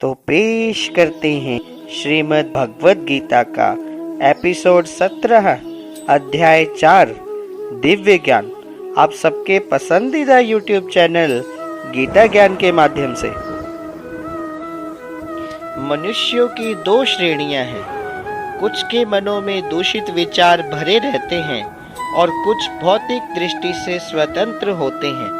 तो पेश करते हैं श्रीमद् भगवद गीता का एपिसोड 17 अध्याय 4 दिव्य ज्ञान आप सबके पसंदीदा यूट्यूब चैनल गीता ज्ञान के माध्यम से। मनुष्यों की दो श्रेणियां हैं, कुछ के मनों में दूषित विचार भरे रहते हैं और कुछ भौतिक दृष्टि से स्वतंत्र होते हैं।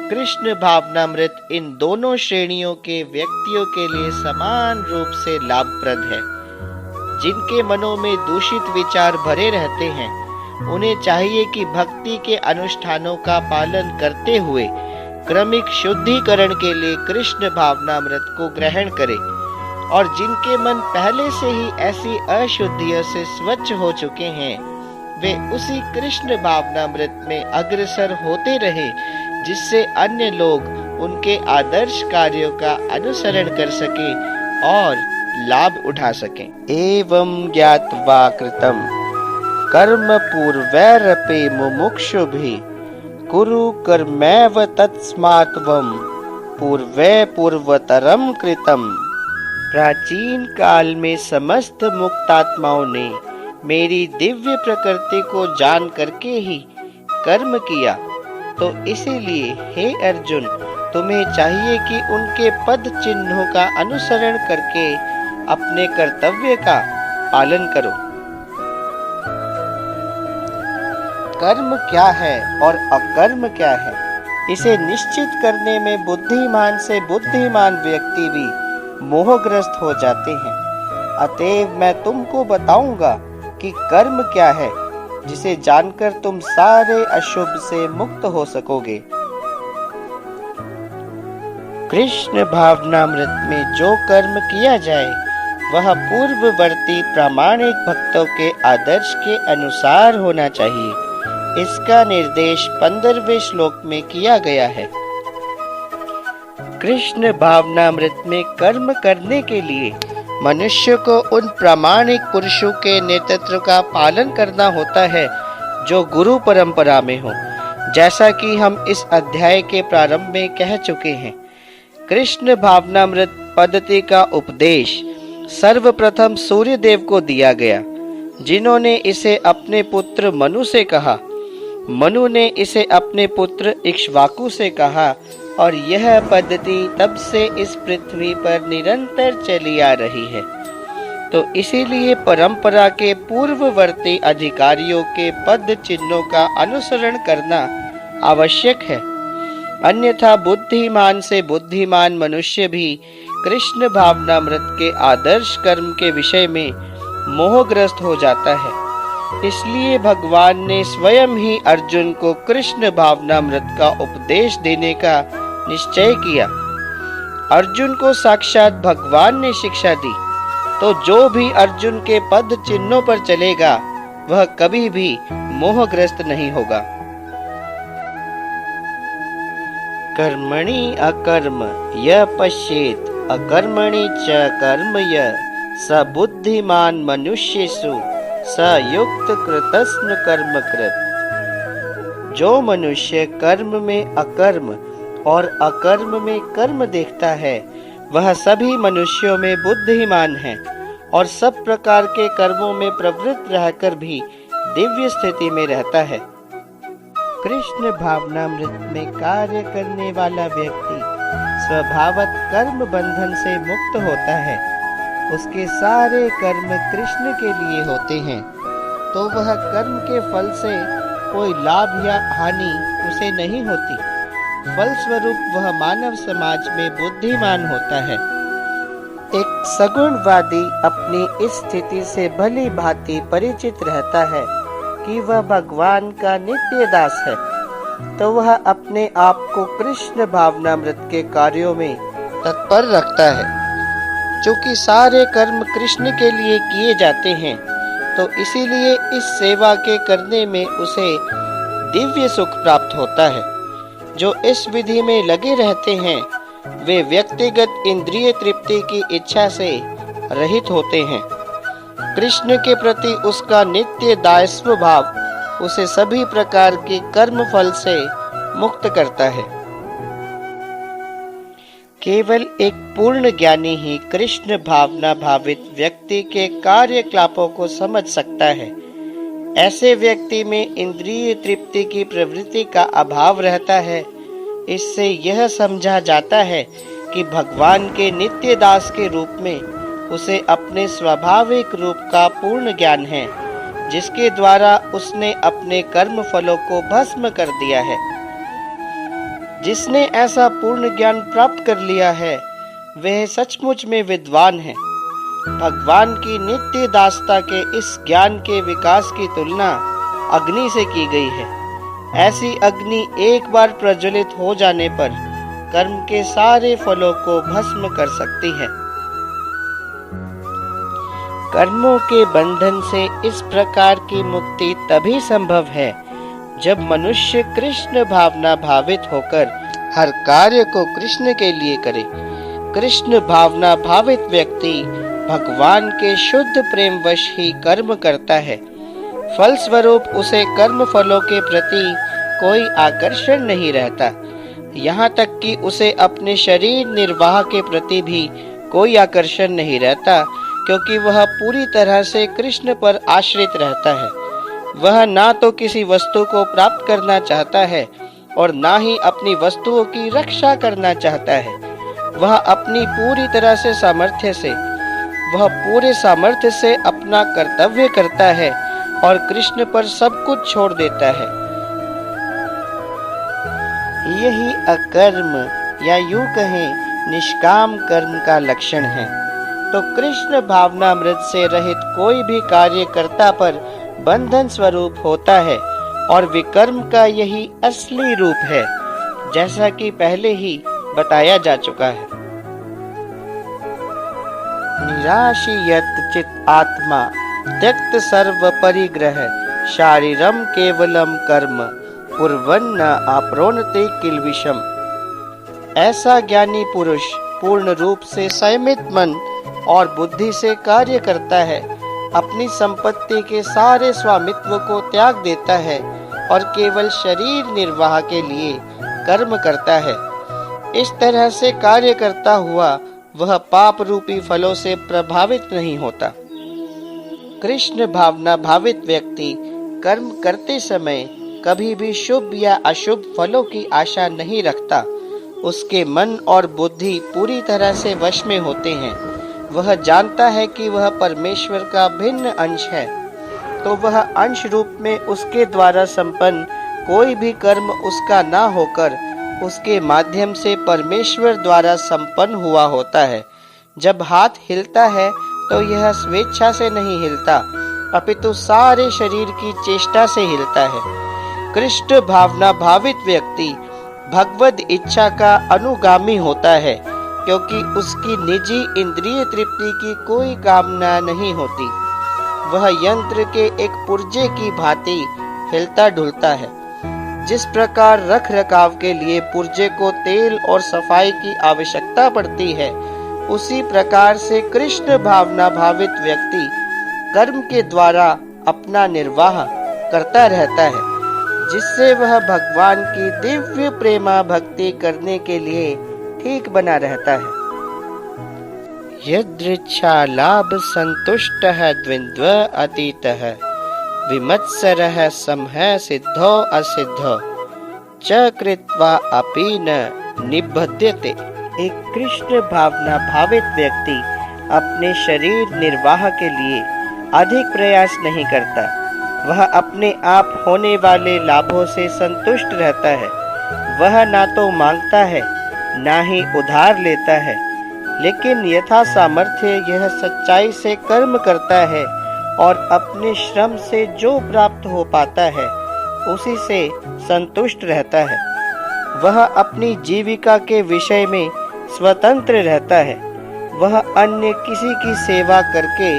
कृष्ण भावनामृत इन दोनों श्रेणियों के व्यक्तियों के लिए समान रूप से लाभप्रद है। जिनके मनों में दूषित विचार भरे रहते हैं, उन्हें चाहिए कि भक्ति के अनुष्ठानों का पालन करते हुए क्रमिक शुद्धिकरण के लिए कृष्ण भावनामृत को ग्रहण करें, और जिनके मन पहले से ही ऐसी अशुद्धियों से स्वच्छ हो चुके हैं, वे उसी कृष्ण भावनामृत में अग्रसर होते रहे, जिससे अन्य लोग उनके आदर्श कार्यों का अनुसरण कर सके और लाभ उठा सकें। एवं ज्ञात्वा कृतं कर्म पूर्वैरपि मुमुक्षुभिः कुरु कर्मैव तस्मात्त्वं पूर्वै पूर्वतरं कृतं। प्राचीन काल में समस्त मुक्तात्माओं ने मेरी दिव्य प्रकृति को जान करके ही कर्म किया, तो इसीलिए हे अर्जुन, तुम्हें चाहिए कि उनके पद चिन्हों का अनुसरण करके अपने कर्तव्य का पालन करो। कर्म क्या है और अकर्म क्या है, इसे निश्चित करने में बुद्धिमान से बुद्धिमान व्यक्ति भी मोहग्रस्त हो जाते हैं। अतएव मैं तुमको बताऊंगा कि कर्म क्या है, जिसे जानकर तुम सारे अशुभ से मुक्त हो सकोगे। कृष्ण भावनामृत में जो कर्म किया जाए वह पूर्ववर्ती प्रामाणिक भक्तों के आदर्श के अनुसार होना चाहिए। इसका निर्देश 15वें श्लोक में किया गया है। कृष्ण भावनामृत में कर्म करने के लिए मनुष्य को उन प्रामाणिक पुरुषों के नेतृत्व का पालन करना होता है जो गुरु परंपरा में हो, जैसा कि हम इस अध्याय के प्रारंभ में कह चुके हैं। कृष्ण भावनामृत पद्धति का उपदेश सर्वप्रथम सूर्यदेव को दिया गया, जिन्होंने इसे अपने पुत्र मनु से कहा। मनु ने इसे अपने पुत्र इक्ष्वाकु से कहा, और यह पद्धति तब से इस पृथ्वी पर निरंतर चली आ रही है। तो इसीलिए परंपरा के पूर्ववर्ती अधिकारियों के पद चिन्हों का अनुसरण करना आवश्यक है। अन्यथा बुद्धिमान से बुद्धिमान मनुष्य भी कृष्ण भावनामृत के आदर्श कर्म के विषय में मोहग्रस्त हो जाता है। इसलिए भगवान ने स्वयं ही अर्जुन को कृष्ण भावनामृत का उपदेश देने का निश्चय किया। अर्जुन को साक्षात भगवान ने शिक्षा दी, तो जो भी अर्जुन के पद चिन्हों पर चलेगा वह कभी भी मोहग्रस्त नहीं होगा। कर्मणि अकर्म य पश्येत अकर्मणि च कर्म य स बुद्धिमान मनुष्येषु स युक्त कृतस्न कर्म कृत। जो मनुष्य कर्म में अकर्म और अकर्म में कर्म देखता है, वह सभी मनुष्यों में बुद्धिमान है और सब प्रकार के कर्मों में प्रवृत्त रहकर भी दिव्य स्थिति में रहता है। कृष्ण भावनामृत में कार्य करने वाला व्यक्ति स्वभावत कर्म बंधन से मुक्त होता है। उसके सारे कर्म कृष्ण के लिए होते हैं, तो वह कर्म के फल से कोई लाभ या हानि उसे नहीं होती। फलस्वरूप वह मानव समाज में बुद्धिमान होता है। एक सगुणवादी अपनी इस स्थिति से भली भांति परिचित रहता है कि वह भगवान का नित्य दास है, तो वह अपने आप को कृष्ण भावनामृत के कार्यों में तत्पर रखता है। चूंकि सारे कर्म कृष्ण के लिए किए जाते हैं, तो इसीलिए इस सेवा के करने में उसे दिव्य सुख प्राप्त होता है। जो इस विधि में लगे रहते हैं, वे व्यक्तिगत इंद्रिय तृप्ति की इच्छा से रहित होते हैं। कृष्ण के प्रति उसका नित्य दायित्व भाव उसे सभी प्रकार के कर्म फल से मुक्त करता है। केवल एक पूर्ण ज्ञानी ही कृष्ण भावना भावित व्यक्ति के कार्यकलापों को समझ सकता है। ऐसे व्यक्ति में इंद्रिय तृप्ति की प्रवृत्ति का अभाव रहता है। इससे यह समझा जाता है कि भगवान के नित्य दास के रूप में उसे अपने स्वाभाविक रूप का पूर्ण ज्ञान है, जिसके द्वारा उसने अपने कर्म फलों को भस्म कर दिया है। जिसने ऐसा पूर्ण ज्ञान प्राप्त कर लिया है वह सचमुच में विद्वान है। भगवान की नित्य दासता के इस ज्ञान के विकास की तुलना अग्नि से की गई है। ऐसी अग्नि एक बार प्रज्वलित हो जाने पर कर्म के सारे फलों को भस्म कर सकती है। कर्मों के बंधन से इस प्रकार की मुक्ति तभी संभव है जब मनुष्य कृष्ण भावना भावित होकर हर कार्य को कृष्ण के लिए करे। कृष्ण भावना भावित व्यक्ति भगवान के शुद्ध प्रेम वश ही कर्म करता है। फलस्वरूप उसे कर्म फलों के प्रति कोई आकर्षण नहीं रहता। यहाँ तक कि उसे अपने शरीर निर्वाह के प्रति भी कोई आकर्षण नहीं रहता, क्योंकि वह पूरी तरह से कृष्ण पर आश्रित रहता है। वह ना तो किसी वस्तु को प्राप्त करना चाहता है और ना ही अपनी वस्तुओं की रक्षा करना चाहता है। वह अपनी पूरी तरह से पूरे सामर्थ्य से अपना कर्तव्य करता है और कृष्ण पर सब कुछ छोड़ देता है। यही अकर्म या यूं कहें निष्काम कर्म का लक्षण है। तो कृष्ण भावनामृत से रहित कोई भी कार्यकर्ता पर बंधन स्वरूप होता है और विकर्म का यही असली रूप है, जैसा कि पहले ही बताया जा चुका है। निराशीयत चित आत्मा त्यक्त सर्व परिग्रह शारीरम केवलम कर्म कुर्वन्न आप्रोन्ते किल्बिषम। ऐसा ज्ञानी पुरुष पूर्ण रूप से संयमित मन और बुद्धि से कार्य करता है, अपनी संपत्ति के सारे स्वामित्व को त्याग देता है और केवल शरीर निर्वाह के लिए कर्म करता है। इस तरह से कार्य करता हुआ वह पाप रूपी फलों से प्रभावित नहीं होता। कृष्ण भावना भावित व्यक्ति कर्म करते समय कभी भी शुभ या अशुभ फलों की आशा नहीं रखता। उसके मन और बुद्धि पूरी तरह से वश में होते हैं। वह जानता है कि वह परमेश्वर का भिन्न अंश है, तो वह अंश रूप में उसके द्वारा संपन्न कोई भी कर्म उसका ना होकर उसके माध्यम से परमेश्वर द्वारा संपन्न हुआ होता है। जब हाथ हिलता है तो यह स्वेच्छा से नहीं हिलता, अपितु सारे शरीर की चेष्टा से हिलता है। कृष्ण भावना भावित व्यक्ति भगवद इच्छा का अनुगामी होता है, क्योंकि उसकी निजी इंद्रिय तृप्ति की कोई कामना नहीं होती। वह यंत्र के एक पुर्जे की भांति हिलता डुलता है। जिस प्रकार रख रखाव के लिए पुर्जे को तेल और सफाई की आवश्यकता पड़ती है, उसी प्रकार से कृष्ण भावना भावित व्यक्ति कर्म के द्वारा अपना निर्वाह करता रहता है, जिससे वह भगवान की दिव्य प्रेमा भक्ति करने के लिए ठीक बना रहता है। यदृच्छा लाभ संतुष्टः द्वंद्व अतीतः विमत्सरः समः सिद्धो असिद्धो च कृत्वा अपि न निबध्यते। एक कृष्ण भावना भावित व्यक्ति अपने शरीर निर्वाह के लिए अधिक प्रयास नहीं करता। वह अपने आप होने वाले लाभों से संतुष्ट रहता है। वह ना तो मांगता है ना ही उधार लेता है, लेकिन यथा सामर्थ्य यह सच्चाई से कर्म करता है और अपने श्रम से जो प्राप्त हो पाता है उसी से संतुष्ट रहता है। वह अपनी जीविका के विषय में स्वतंत्र रहता है। वह अन्य किसी की सेवा करके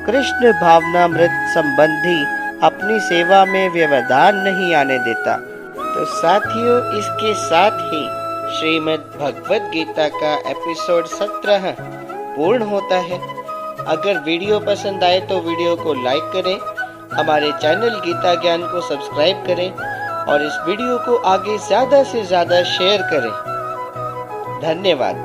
कृष्ण भावनामृत संबंधी अपनी सेवा में व्यवधान नहीं आने देता। तो साथियों, इसके साथ ही श्रीमद् भगवद गीता का एपिसोड 17 पूर्ण होता है। अगर वीडियो पसंद आए तो वीडियो को लाइक करें, हमारे चैनल गीता ज्ञान को सब्सक्राइब करें और इस वीडियो को आगे ज़्यादा से ज़्यादा शेयर करें। धन्यवाद।